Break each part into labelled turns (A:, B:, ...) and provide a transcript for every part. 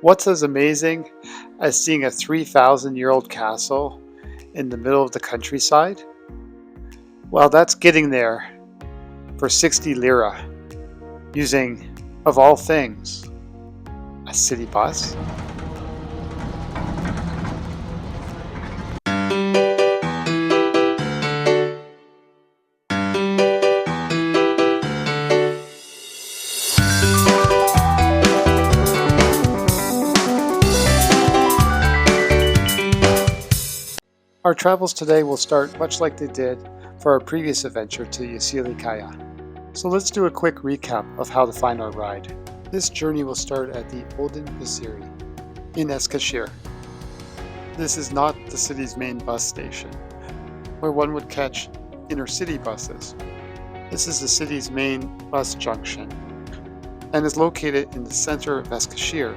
A: What's as amazing as seeing a 3,000-year-old castle in the middle of the countryside? Well, that's getting there for 60 lira, using, of all things, a city bus. Our travels today will start much like they did for our previous adventure to Eskişehir Turkey. So let's do a quick recap of how to find our ride. This journey will start at the Olden Basiri in Eskişehir. This is not the city's main bus station, where one would catch inner-city buses. This is the city's main bus junction and is located in the center of Eskişehir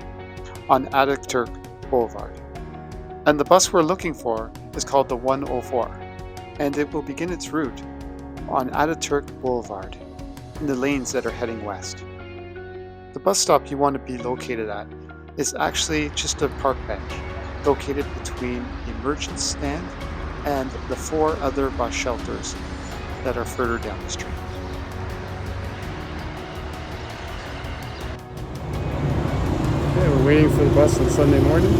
A: on Atatürk Boulevard. And the bus we're looking for is called the 104, and it will begin its route on Atatürk Boulevard in the lanes that are heading west. The bus stop you want to be located at is actually just a park bench located between the merchant stand and the 4 other bus shelters that are further down the street.
B: Okay, we're waiting for the bus on Sunday morning.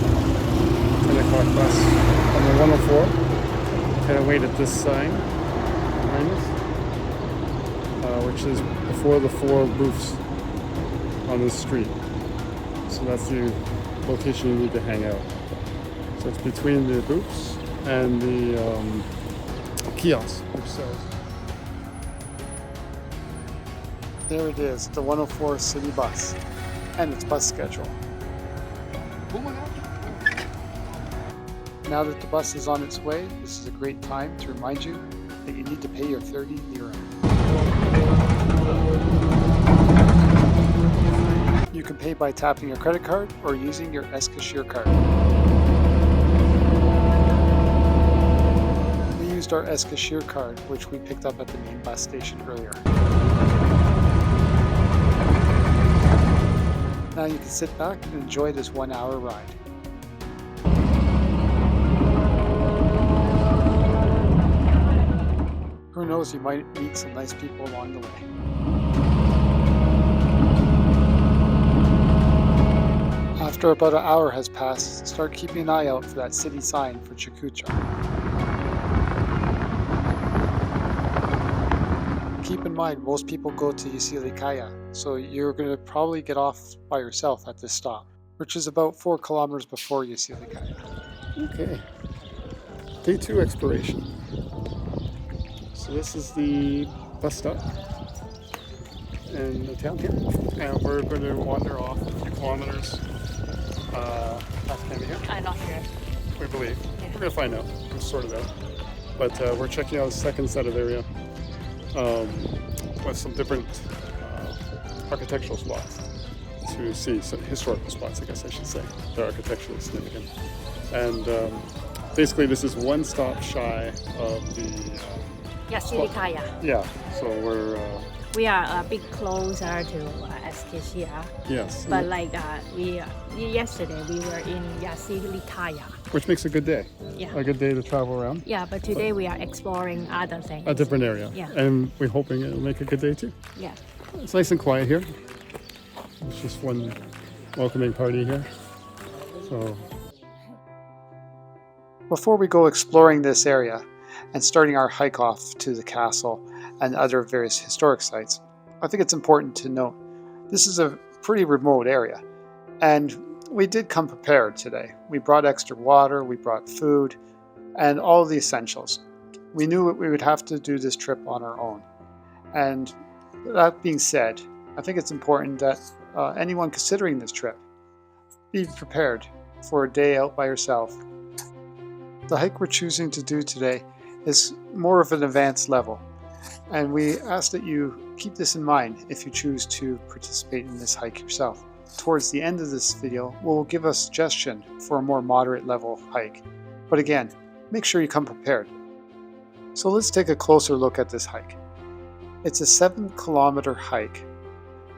B: 10 o'clock bus on the 104. Kind of wait at this sign behind us, which is before the 4 booths on this street. So that's the location you need to hang out. So it's between the booths and the kiosk, which says.
A: There it is, the 104 city bus and its bus schedule. Now that the bus is on its way, this is a great time to remind you that you need to pay your 30 lira. You can pay by tapping your credit card or using your Eskişehir card. We used our Eskişehir card, which we picked up at the main bus station earlier. Now you can sit back and enjoy this 1-hour ride. Who knows, you might meet some nice people along the way. After about an hour has passed, start keeping an eye out for that city sign for Çukurca. Keep in mind, most people go to Eskişehir Turkey, so you're going to probably get off by yourself at this stop, which is about 4 kilometers before Eskişehir Turkey.
B: Okay. Day 2 exploration. So this is the bus stop in the town here, and we're going to wander off a few kilometers past Kale here.
C: I'm not sure.
B: We believe.
C: Yeah.
B: We're going to find out. We'll sort it out. But we're checking out a second set of area with some different architectural spots to see, some historical spots, I guess I should say. They're architecturally significant. And basically this is one stop shy of the
C: Eskişehir Turkey.
B: yeah, so
C: We are a bit closer to Eskişehir.
B: yes,
C: But yesterday we were in Eskişehir Turkey.
B: which makes a good day.
C: Yeah.
B: A good day to travel around.
C: Yeah, but today we are exploring other things.
B: A different area.
C: Yeah.
B: And we're hoping it'll make a good day too.
C: Yeah.
B: It's nice and quiet here. It's just one welcoming party here. So
A: Before we go exploring this area and starting our hike off to the castle and other various historic sites, I think it's important to note this is a pretty remote area, and we did come prepared today. We brought extra water, we brought food, and all the essentials. We knew we would have to do this trip on our own. And that being said, I think it's important that anyone considering this trip be prepared for a day out by yourself. The hike we're choosing to do today is more of an advanced level, and we ask that you keep this in mind if you choose to participate in this hike yourself. Towards the end of this video, we'll give a suggestion for a more moderate level hike, but again, make sure you come prepared. So let's take a closer look at this hike. It's a 7-kilometer hike,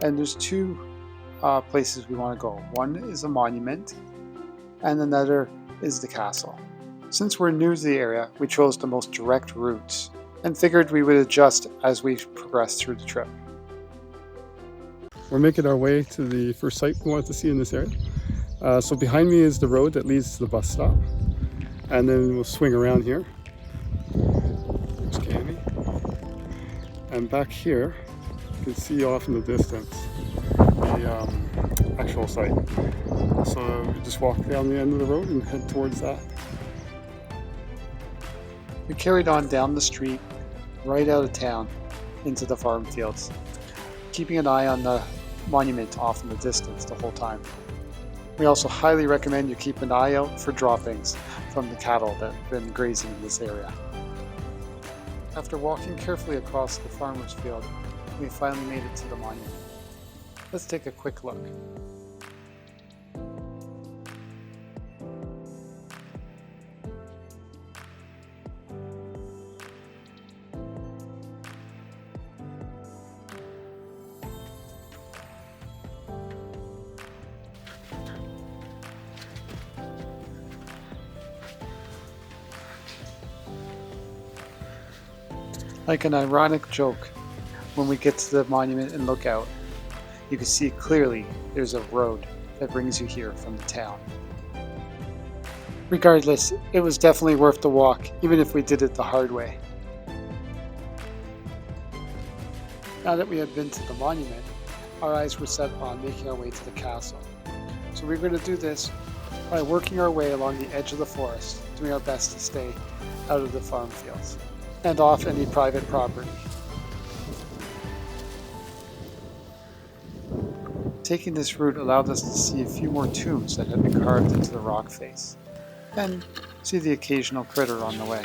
A: and there's 2 places we want to go. One is a monument, and another is the castle. Since we're new to the area, we chose the most direct routes and figured we would adjust as we progress through the trip.
B: We're making our way to the first site we wanted to see in this area. So behind me is the road that leads to the bus stop, and then we'll swing around here. There's Cammy. And back here, you can see off in the distance the actual site. So we just walk down the end of the road and head towards that.
A: We carried on down the street, right out of town, into the farm fields, keeping an eye on the monument off in the distance the whole time. We also highly recommend you keep an eye out for droppings from the cattle that have been grazing in this area. After walking carefully across the farmer's field, we finally made it to the monument. Let's take a quick look. Like an ironic joke, when we get to the monument and look out, you can see clearly there's a road that brings you here from the town. Regardless, it was definitely worth the walk, even if we did it the hard way. Now that we had been to the monument, our eyes were set on making our way to the castle. So we're going to do this by working our way along the edge of the forest, doing our best to stay out of the farm fields and off any private property. Taking this route allowed us to see a few more tombs that had been carved into the rock face, and see the occasional critter on the way.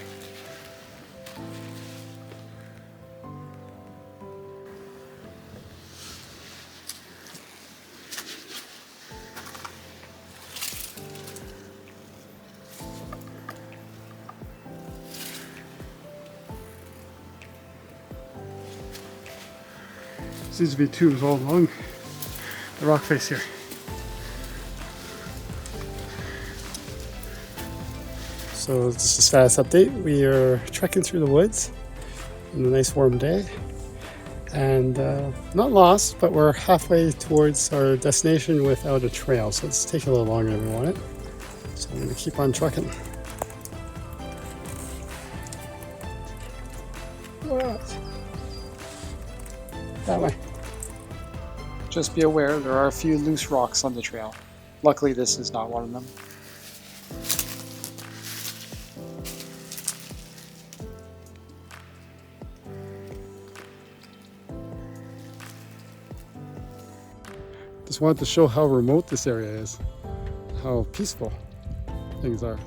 B: Seems to be tombs all along the rock face here. So just a status update. We are trekking through the woods on a nice warm day, and not lost, but we're halfway towards our destination without a trail, so it's taking a little longer than we wanted. So I'm going to keep on trucking. What? That way.
A: Just be aware there are a few loose rocks on the trail. Luckily this is not one of them.
B: Just wanted to show how remote this area is, how peaceful things are.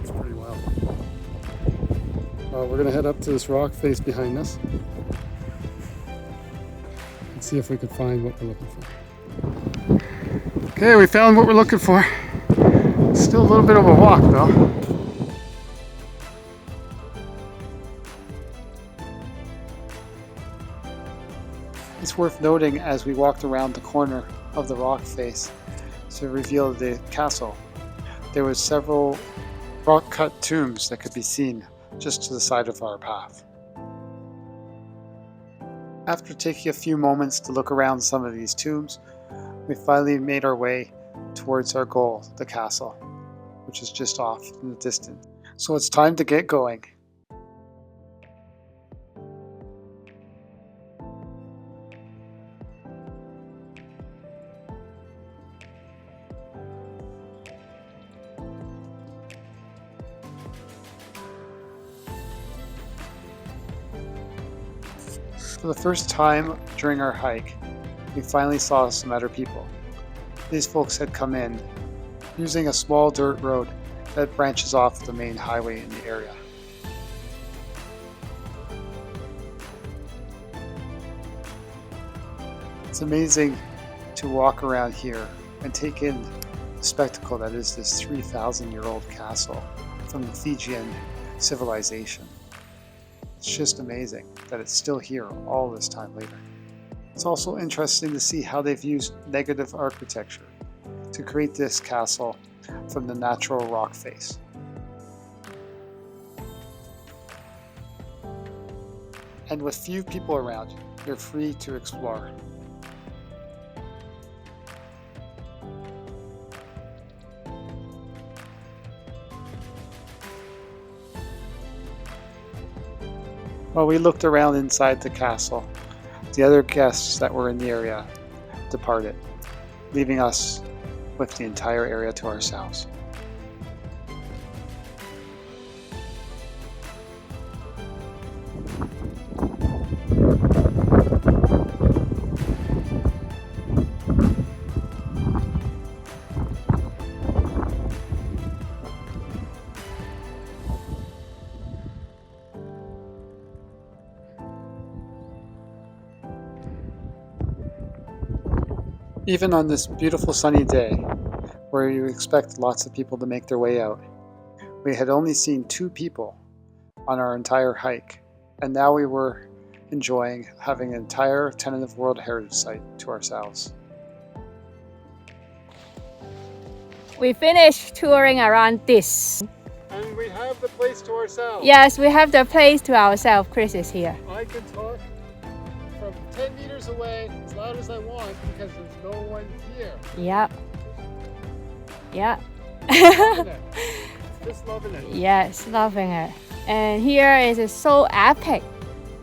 B: It's pretty wild. We're going to head up to this rock face behind us and see if we can find what we're looking for. Okay, we found what we're looking for. Still a little bit of a walk though.
A: It's worth noting as we walked around the corner of the rock face to reveal the castle, there was several rock-cut tombs that could be seen just to the side of our path. After taking a few moments to look around some of these tombs, we finally made our way towards our goal, the castle, which is just off in the distance. So it's time to get going. For the first time during our hike, we finally saw some other people. These folks had come in using a small dirt road that branches off the main highway in the area. It's amazing to walk around here and take in the spectacle that is this 3,000-year-old castle from the Fijian civilization. It's just amazing that it's still here all this time later. It's also interesting to see how they've used negative architecture to create this castle from the natural rock face. And with few people around, you're free to explore. While we looked around inside the castle, the other guests that were in the area departed, leaving us with the entire area to ourselves. Even on this beautiful sunny day, where you expect lots of people to make their way out, we had only seen 2 people on our entire hike, and now we were enjoying having an entire tentative World Heritage Site to ourselves.
C: We finished touring around this.
B: And we have the place to ourselves.
C: Yes, we have the place to ourselves. Chris is here.
B: I can talk from 10 meters away as loud as I want because there's no one here.
C: Yep. Yep.
B: Loving it. Just loving it.
C: Yes, loving it. And here is so epic.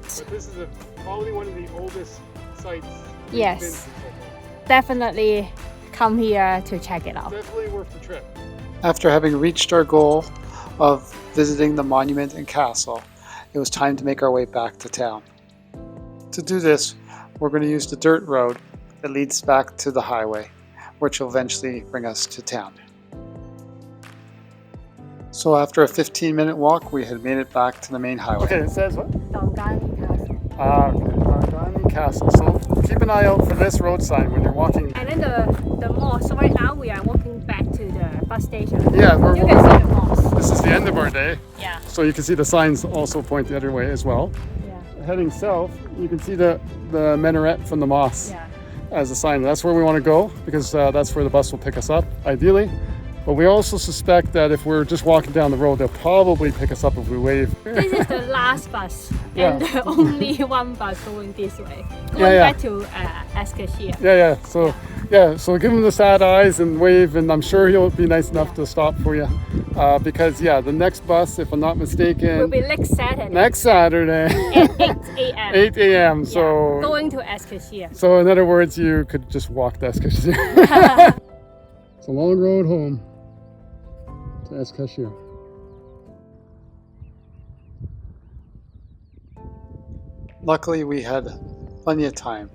B: But this is probably one of the oldest sites. we've
C: Yes.
B: been to so far.
C: Definitely come here to check it out.
B: Definitely worth the trip.
A: After having reached our goal of visiting the monument and castle, it was time to make our way back to town. To do this, we're going to use the dirt road that leads back to the highway, which will eventually bring us to town. So after a 15-minute walk, we had made it back to the main highway.
B: Okay, it says what?
C: Doğanlı Castle.
B: Doğanlı Castle. So keep an eye out for this road sign when you're walking.
C: And then the mall. So right now we are walking back to the bus station.
B: Yeah,
C: You can see the malls.
B: this is the end of our day.
C: Yeah.
B: So you can see the signs also point the other way as well.
C: Yeah.
B: Heading south, you can see the minaret from the mosque
C: Yeah.
B: as a sign. That's where we want to go because that's where the bus will pick us up, ideally. But we also suspect that if we're just walking down the road, they'll probably pick us up if we wave.
C: This is the last bus
B: Yeah.
C: and the only one bus going this way. Going
B: Yeah.
C: back to Eskişehir.
B: Yeah. So give him the sad eyes and wave, and I'm sure he'll be nice enough to stop for you. Because the next bus, if I'm not mistaken,
C: Will be next Saturday.
B: next Saturday,
C: At 8 a.m.
B: 8 a.m.
C: Yeah,
B: So,
C: going to Eskişehir.
B: so in other words, you could just walk to Eskişehir. It's a long road home to Eskişehir.
A: Luckily, we had plenty of time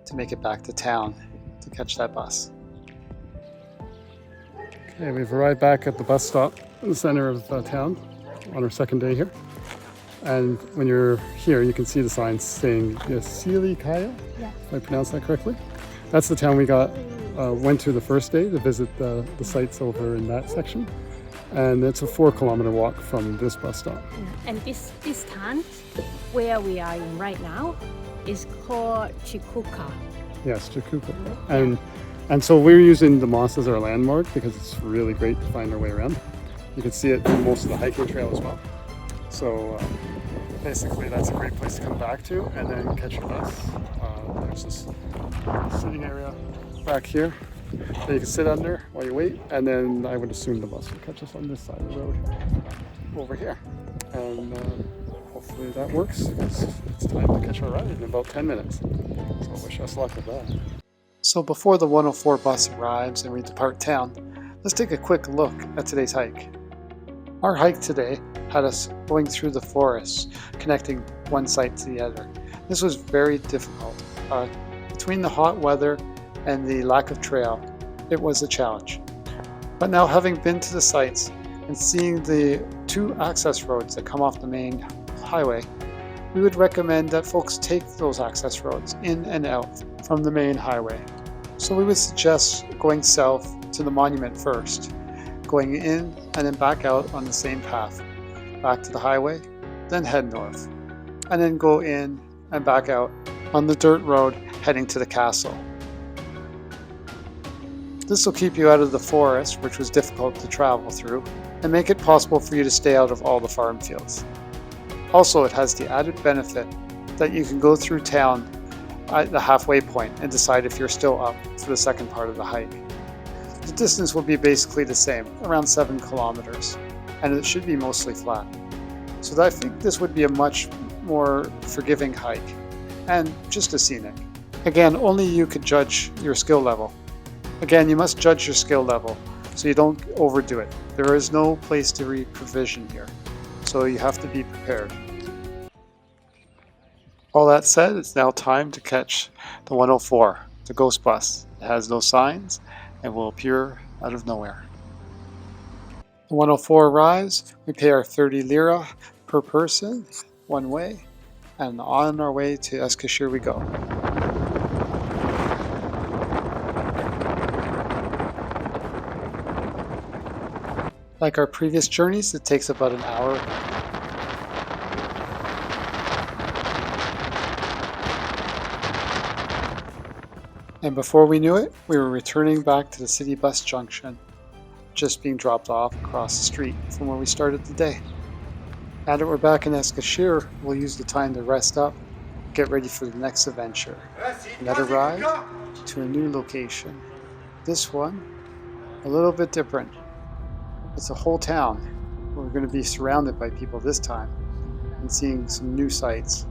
A: to make it back to town to catch that bus.
B: Okay, we've arrived back at the bus stop in the center of town on our second day here. And when you're here, you can see the signs saying Scenic Kale,
C: Yeah.
B: if I pronounce that correctly. That's the town we went to the first day to visit the sites over in that section. And it's a 4-kilometer walk from this bus stop.
C: And this town where we are in right now is called Çukurca.
B: Yes, Çukurca. And so we're using the moss as our landmark because it's really great to find our way around. You can see it from most of the hiking trail as well. So basically that's a great place to come back to and then catch your bus. There's this sitting area back here that you can sit under while you wait, and then I would assume the bus will catch us on this side of the road over here. And hopefully that works because it's time to catch our ride in about 10 minutes. So wish us luck with that.
A: So before the 104 bus arrives and we depart town, let's take a quick look at today's hike. Our hike today had us going through the forest, connecting one site to the other. This was very difficult. Between the hot weather and the lack of trail, it was a challenge. But now, having been to the sites and seeing the 2 access roads that come off the main highway, we would recommend that folks take those access roads in and out from the main highway. So we would suggest going south to the monument first, going in and then back out on the same path, back to the highway, then head north, and then go in and back out on the dirt road heading to the castle. This will keep you out of the forest, which was difficult to travel through, and make it possible for you to stay out of all the farm fields. Also, it has the added benefit that you can go through town at the halfway point and decide if you're still up for the second part of the hike. The distance will be basically the same, around 7 kilometers, and it should be mostly flat. So I think this would be a much more forgiving hike, and just as scenic. Again, only you could judge your skill level. Again, you must judge your skill level, so you don't overdo it. There is no place to reprovision here, so you have to be prepared. All that said, it's now time to catch the 104, the ghost bus. It has no signs and will appear out of nowhere. The 104 arrives, we pay our 30 lira per person, one way, and on our way to Eskişehir we go. Like our previous journeys, it takes about an hour. And before we knew it, we were returning back to the city bus junction, just being dropped off across the street from where we started the day. Now that we're back in Eskişehir, we'll use the time to rest up, get ready for the next adventure. Another ride to a new location. This one, a little bit different. It's a whole town. We're going to be surrounded by people this time and seeing some new sights,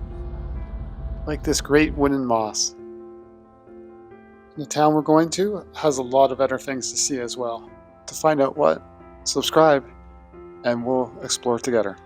A: like this great wooden mosque. The town we're going to has a lot of other things to see as well. To find out what, subscribe and we'll explore together.